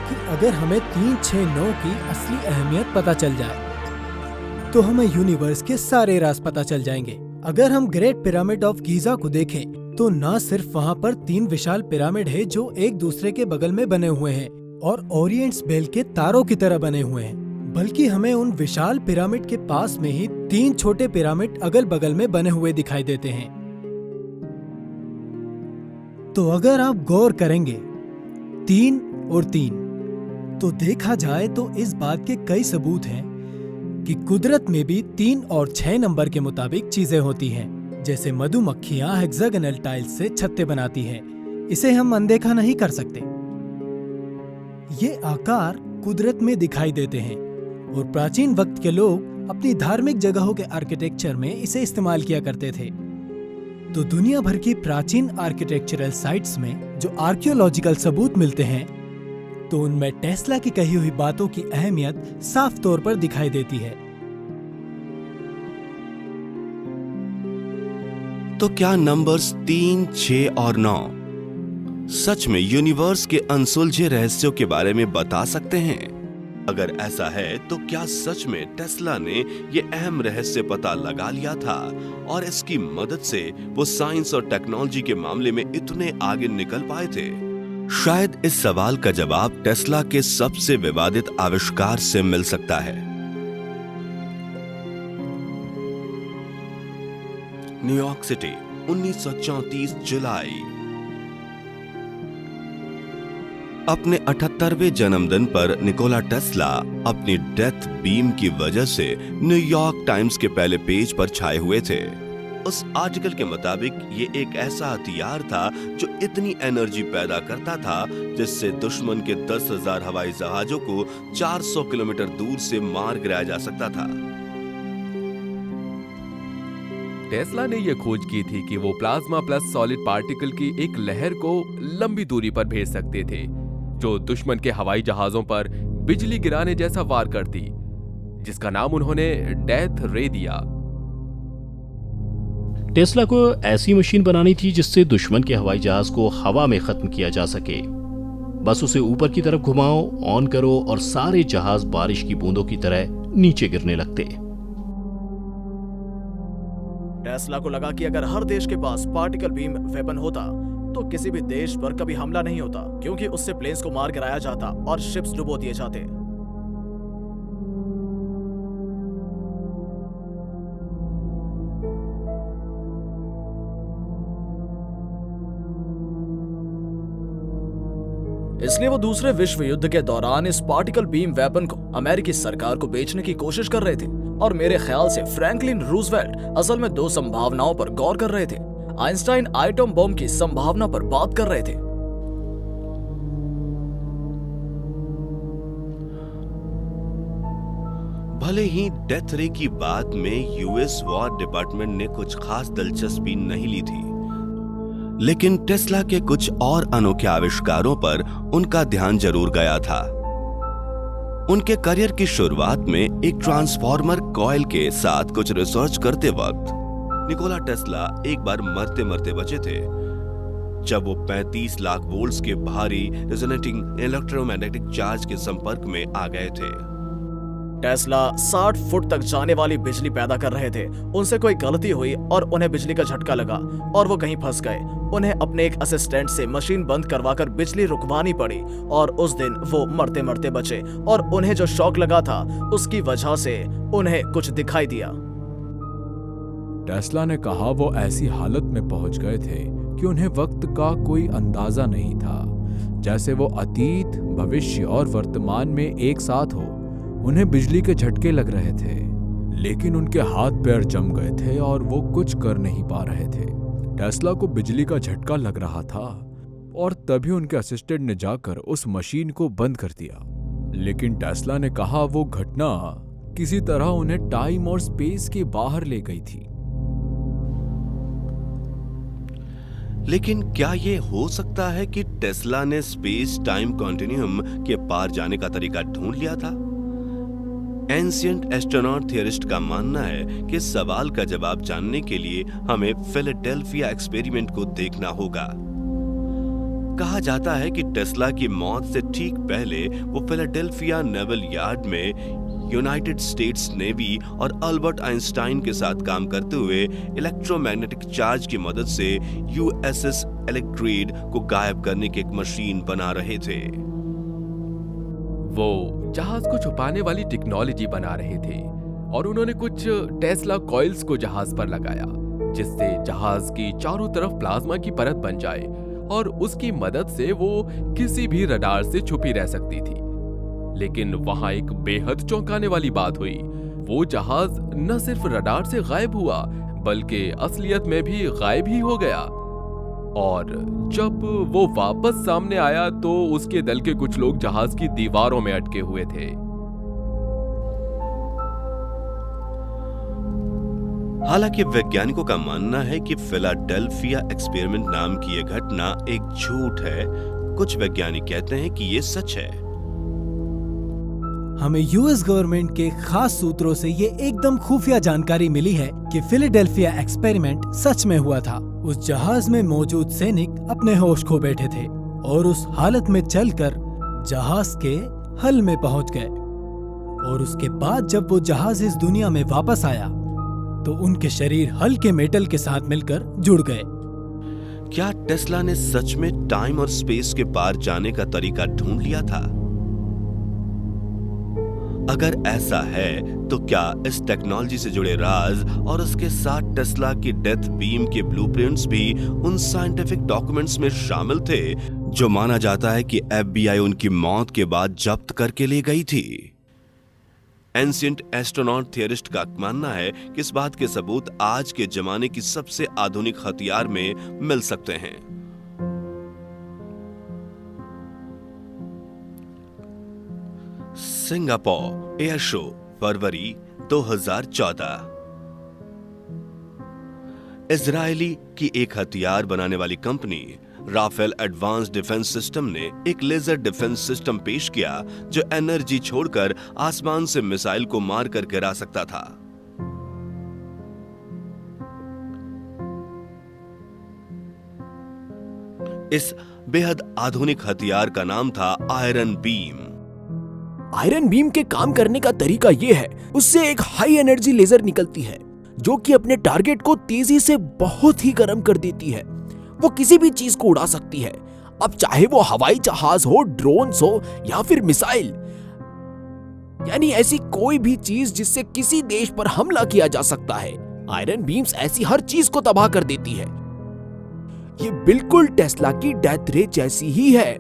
कि अगर हमें 3, 6, 9 की असली अहमियत पता चल जाए तो हमें यूनिवर्स के सारे राज पता चल जाएंगे। अगर हम ग्रेट पिरामिड ऑफ गीजा को देखें तो न सिर्फ वहाँ पर 3 विशाल पिरामिड है जो एक दूसरे के बगल में बने हुए हैं और ओरिएंट्स बेल के तारों की तरह बने हुए हैं, बल्कि हमें उन विशाल पिरामिड के पास में ही 3 छोटे पिरामिड अगल बगल में बने हुए दिखाई देते हैं। तो अगर आप गौर करेंगे 3 और 3 तो देखा जाए तो इस बात के कई सबूत हैं कि कुदरत में भी 3 और 6 नंबर के मुताबिक चीजें होती हैं, जैसे मधुमक्खियां हेक्सागोनल टाइल्स से छत्ते बनाती हैं। इसे हम अनदेखा नहीं कर सकते। ये आकार कुदरत में दिखाई देते हैं और प्राचीन वक्त के लोग अपनी धार्मिक जगहों के आर्किटेक्चर में इसे इस्तेमाल किया करते थे। तो दुनिया भर की प्राचीन आर्किटेक्चरल साइट्स में जो आर्कियोलॉजिकल सबूत मिलते हैं तो उनमें टेस्ला की कही हुई बातों की अहमियत साफ तौर पर दिखाई देती है। तो क्या नंबर्स 3, 6 और 9 सच में यूनिवर्स के अनसुलझे रहस्यों के बारे में बता सकते हैं? अगर ऐसा है तो क्या सच में टेस्ला ने ये अहम रहस्य पता लगा लिया था और इसकी मदद से वो साइंस और टेक्नोलॉजी के मामले में इतने आगे निकल पाए थे? शायद इस सवाल का जवाब टेस्ला के सबसे विवादित आविष्कार से मिल सकता है। न्यूयॉर्क सिटी 1934 जुलाई। अपने 78वें जन्मदिन पर निकोला टेस्ला अपनी डेथ बीम की वजह से न्यूयॉर्क टाइम्स के पहले पेज पर छाए हुए थे। उस आर्टिकल के मुताबिक ये एक ऐसा हथियार था जो इतनी एनर्जी पैदा करता था जिससे दुश्मन के 10,000 हवाई जहाजों को 400 किलोमीटर दूर से मार गिराया जा सकता था। टेस्ला ने यह खोज की थी कि वो प्लाज्मा प्लस सॉलिड पार्टिकल की एक लहर को लंबी दूरी पर भेज सकते थे जो दुश्मन के हवाई जहाजों पर बिजली गिराने जैसा वार करती, जिसका नाम उन्होंने डेथ रे दिया। टेस्ला को ऐसी मशीन बनानी थी जिससे दुश्मन के हवाई जहाज को हवा में खत्म किया जा सके। बस उसे ऊपर की तरफ घुमाओ, ऑन करो और सारे जहाज बारिश की बूंदों की तरह नीचे गिरने लगते। टेस्ला को लगा कि अगर हर देश के पास पार्टिकल बीम वेपन होता तो किसी भी देश पर कभी हमला नहीं होता, क्योंकि उससे प्लेन्स को मार गिराया जाता और शिप्स डुबो दिए जाते। इसलिए वो दूसरे विश्व युद्ध के दौरान इस पार्टिकल बीम वेपन को अमेरिकी सरकार को बेचने की कोशिश कर रहे थे। और मेरे ख्याल से फ्रैंकलिन रूजवेल्ट असल में 2 संभावनाओं पर गौर कर रहे थे। आइंस्टाइन आइटम बम की संभावना पर बात कर रहे थे। भले ही डेथ रे की बात में यूएस वॉर डिपार्टमेंट ने कुछ खास दिलचस्पी नहीं ली थी, लेकिन टेस्ला के कुछ और अनोखे आविष्कारों पर उनका ध्यान जरूर गया था। उनके करियर की शुरुआत में एक ट्रांसफॉर्मर कॉइल के साथ कुछ रिसर्च करते वक्त निकोला टेस्ला एक बार मरते मरते बचे थे जब वो 35 लाख वोल्ट्स के भारी रेजोनेटिंग इलेक्ट्रोमैग्नेटिक चार्ज के संपर्क में आ गए थे। टेस्ला 60 फुट तक जाने वाली बिजली पैदा कर रहे थे। उनसे कोई गलती हुई और उन्हें बिजली का झटका लगा और वो कहीं फंस गए। उन्हें अपने एक असिस्टेंट से मशीन बंद करवाकर बिजली रुकवानी पड़ी और उस दिन वो मरते मरते बचे। और उन्हें जो शॉक लगा था उसकी वजह से उन्हें कुछ दिखाई दिया। टेस्ला ने कहा वो ऐसी हालत में पहुंच गए थे कि उन्हें वक्त का कोई अंदाजा नहीं था, जैसे वो अतीत, भविष्य और वर्तमान में एक साथ हो। उन्हें बिजली के झटके लग रहे थे, लेकिन उनके हाथ पैर जम गए थे और वो कुछ कर नहीं पा रहे थे। टेस्ला को बिजली का झटका लग रहा था और तभी उनके असिस्टेंट ने जाकर उस मशीन को बंद कर दिया। लेकिन टेस्ला ने कहा वो घटना किसी तरह उन्हें टाइम और स्पेस के बाहर ले गई थी। लेकिन क्या ये हो सकता है कि टेस्ला ने स्पेस टाइम कॉन्टिन्यूम के पार जाने का तरीका ढूंढ लिया था? एंशिएंट एस्ट्रोनॉट थियरिस्ट का मानना है कि सवाल का जवाब जानने के लिए हमें फिलाडेल्फिया एक्सपेरिमेंट को देखना होगा। कहा जाता है कि टेस्ला की मौत से ठीक पहले वो फिलाडेल्फिया नेवल यार्ड में यूनाइटेड स्टेट्स नेवी और अल्बर्ट आइंस्टाइन के साथ काम करते हुए इलेक्ट्रोमैग्नेटिक चार्ज की मदद से यूएसएस इलेक्ट्रेड को गायब करने की एक मशीन बना रहे थे। वो जहाज को छुपाने वाली टेक्नोलॉजी बना रहे थे और उन्होंने कुछ टेस्ला कॉइल्स को जहाज पर लगाया, जिससे जहाज की चारों तरफ प्लाज्मा की परत बन जाए और उसकी मदद से वो किसी भी रडार से छुपी रह सकती थी। लेकिन वहां एक बेहद चौंकाने वाली बात हुई। वो जहाज न सिर्फ रडार से गायब हुआ, बल्कि असलियत में भी गायब ही हो गया। और जब वो वापस सामने आया तो उसके दल के कुछ लोग जहाज की दीवारों में अटके हुए थे। हालांकि वैज्ञानिकों का मानना है कि फिलाडेल्फिया एक्सपेरिमेंट नाम की यह घटना एक झूठ है। कुछ वैज्ञानिक कहते हैं कि यह सच है। हमें यूएस गवर्नमेंट के खास सूत्रों से ये एकदम खुफिया जानकारी मिली है कि फिलाडेल्फिया एक्सपेरिमेंट सच में हुआ था। उस जहाज में मौजूद सैनिक अपने होश खो बैठे थे और उस हालत में चलकर जहाज के हल में पहुंच गए। और उसके बाद जब वो जहाज इस दुनिया में वापस आया तो उनके शरीर हल्के मेटल के साथ मिलकर जुड़ गए। क्या टेस्ला ने सच में टाइम और स्पेस के पार जाने का तरीका ढूंढ लिया था? अगर ऐसा है तो क्या इस टेक्नोलॉजी से जुड़े राज और उसके साथ टेस्ला की डेथ बीम के ब्लूप्रिंट्स भी उन साइंटिफिक डॉक्यूमेंट्स में शामिल थे जो माना जाता है कि एफबीआई उनकी मौत के बाद जब्त करके ले गई थी? एंशिएंट एस्ट्रोनॉट थियरिस्ट का मानना है कि इस बात के सबूत आज के जमाने की सबसे आधुनिक हथियार में मिल सकते हैं। सिंगापुर एयर शो फरवरी 2014। इजरायली की एक हथियार बनाने वाली company Rafael Advance Defense System ने एक लेजर डिफेंस सिस्टम पेश किया जो एनर्जी छोड़कर आसमान से मिसाइल को मार कर गिरा सकता था। इस बेहद आधुनिक हथियार का नाम था आयरन बीम। आयरन बीम के काम करने का तरीका यह है, उससे एक हाई एनर्जी लेजर निकलती है जो कि अपने टारगेट को तेजी से बहुत ही गर्म कर देती है। वो किसी भी चीज को उड़ा सकती है, अब चाहे वो हवाई जहाज हो, ड्रोन्स हो या फिर मिसाइल, यानी ऐसी कोई भी चीज जिससे किसी देश पर हमला किया जा सकता है। आयरन बीम्स ऐसी हर चीज को तबाह कर देती है। ये बिल्कुल टेस्ला की डेथ रे जैसी ही है।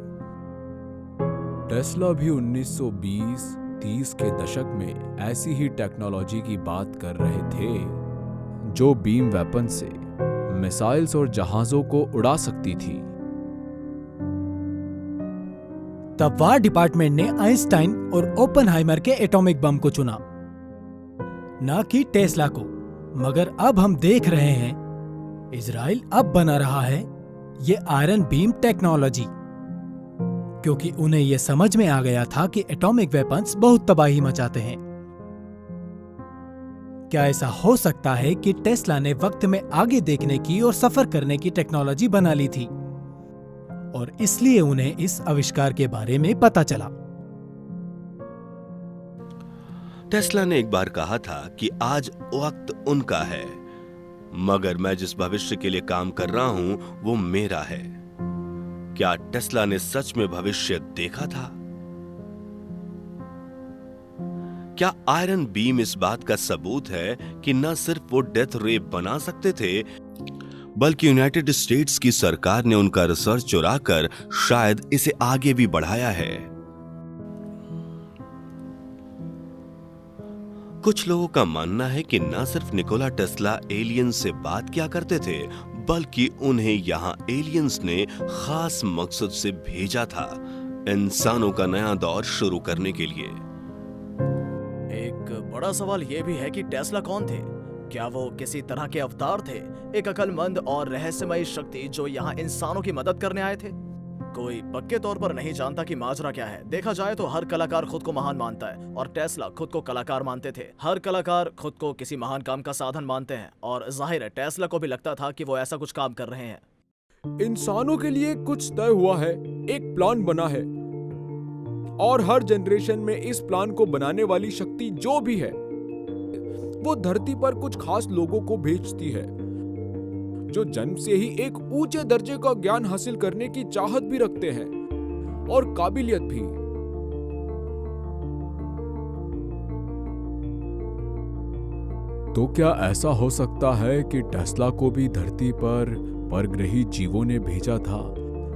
टेस्ला भी 1920-30 के दशक में ऐसी ही टेक्नोलॉजी की बात कर रहे थे जो बीम वेपन से मिसाइल्स और जहाजों को उड़ा सकती थी। तब वार डिपार्टमेंट ने आइंस्टाइन और ओपेनहाइमर के एटॉमिक बम को चुना, ना कि टेस्ला को। मगर अब हम देख रहे हैं इजराइल अब बना रहा है ये आयरन बीम टेक्नोलॉजी, क्योंकि उन्हें यह समझ में आ गया था कि एटॉमिक वेपन्स बहुत तबाही मचाते हैं। क्या ऐसा हो सकता है कि टेस्ला ने वक्त में आगे देखने की और सफर करने की टेक्नोलॉजी बना ली थी और इसलिए उन्हें इस आविष्कार के बारे में पता चला? टेस्ला ने एक बार कहा था कि आज वक्त उनका है, मगर मैं जिस भविष्य के लिए काम कर रहा हूं वो मेरा है। क्या टेस्ला ने सच में भविष्य देखा था? क्या आयरन बीम इस बात का सबूत है कि न सिर्फ वो डेथ रे बना सकते थे, बल्कि यूनाइटेड स्टेट्स की सरकार ने उनका रिसर्च चुराकर शायद इसे आगे भी बढ़ाया है? कुछ लोगों का मानना है कि न सिर्फ निकोला टेस्ला एलियंस से बात किया करते थे, बल्कि उन्हें यहां एलियंस ने खास मकसद से भेजा था, इंसानों का नया दौर शुरू करने के लिए। एक बड़ा सवाल यह भी है कि टेस्ला कौन थे? क्या वो किसी तरह के अवतार थे, एक अक्लमंद और रहस्यमयी शक्ति जो यहाँ इंसानों की मदद करने आए थे? कोई पक्के तौर पर नहीं जानता कि माजरा क्या है। देखा जाए तो हर कलाकार खुद को महान मानता है और टेस्ला खुद को कलाकार मानते थे। हर कलाकार खुद को किसी महान काम का साधन मानते हैं और जाहिर है टेस्ला को भी लगता था कि वो ऐसा कुछ काम कर रहे हैं। इंसानों के लिए कुछ तय हुआ है, एक प्लान बना है और हर जनरेशन में इस प्लान को बनाने वाली शक्ति जो भी है वो धरती पर कुछ खास लोगों को भेजती है जो जन्म से ही एक ऊंचे दर्जे का ज्ञान हासिल करने की चाहत भी रखते हैं और काबिलियत भी। तो क्या ऐसा हो सकता है कि टेस्ला को भी धरती पर परग्रही जीवों ने भेजा था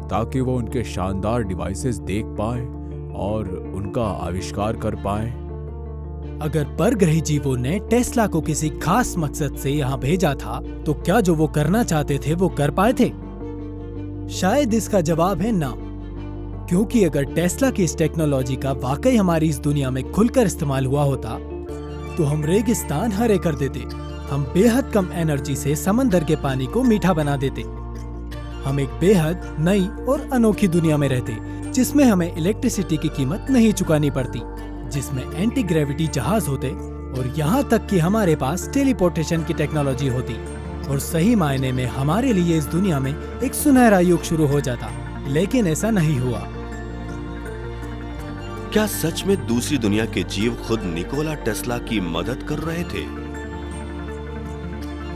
ताकि वो उनके शानदार डिवाइसेस देख पाए और उनका आविष्कार कर पाए? अगर परग्रही जीवों ने टेस्ला को किसी खास मकसद से यहाँ भेजा था, तो क्या जो वो करना चाहते थे वो कर पाए थे? शायद इसका जवाब है ना, क्योंकि अगर टेस्ला की इस टेक्नोलॉजी का वाकई हमारी इस दुनिया में खुलकर इस्तेमाल हुआ होता, तो हम रेगिस्तान हरे कर देते, हम बेहद कम एनर्जी से समंदर के पानी को मीठा बना देते, हम एक बेहद नई और अनोखी दुनिया में रहते, जिसमें हमें इलेक्ट्रिसिटी की कीमत नहीं चुकानी पड़ती, जिसमें एंटी ग्रेविटी जहाज होते और यहाँ तक कि हमारे पास टेलीपोर्टेशन की टेक्नोलॉजी होती और सही मायने में हमारे लिए इस दुनिया में एक सुनहरा युग शुरू हो जाता। लेकिन ऐसा नहीं हुआ। क्या सच में दूसरी दुनिया के जीव खुद निकोला टेस्ला की मदद कर रहे थे?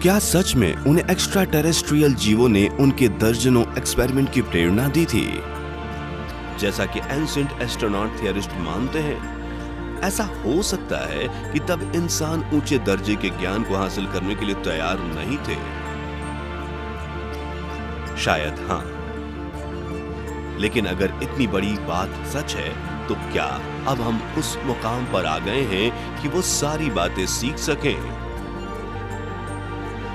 क्या सच में उन्हें एक्स्ट्रा टेरेस्ट्रियल जीवों ने उनके दर्जनों एक्सपेरिमेंट की प्रेरणा दी थी, जैसा कि एंशिएंट एस्ट्रोनॉट थियरिस्ट मानते हैं? ऐसा हो सकता है कि तब इंसान ऊंचे दर्जे के ज्ञान को हासिल करने के लिए तैयार नहीं थे। शायद हां, लेकिन अगर इतनी बड़ी बात सच है तो क्या अब हम उस मुकाम पर आ गए हैं कि वो सारी बातें सीख सकें?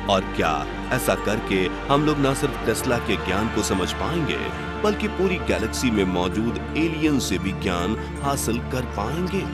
और क्या ऐसा करके हम लोग न सिर्फ टेस्ला के ज्ञान को समझ पाएंगे, बल्कि पूरी गैलेक्सी में मौजूद एलियन से भी ज्ञान हासिल कर पाएंगे?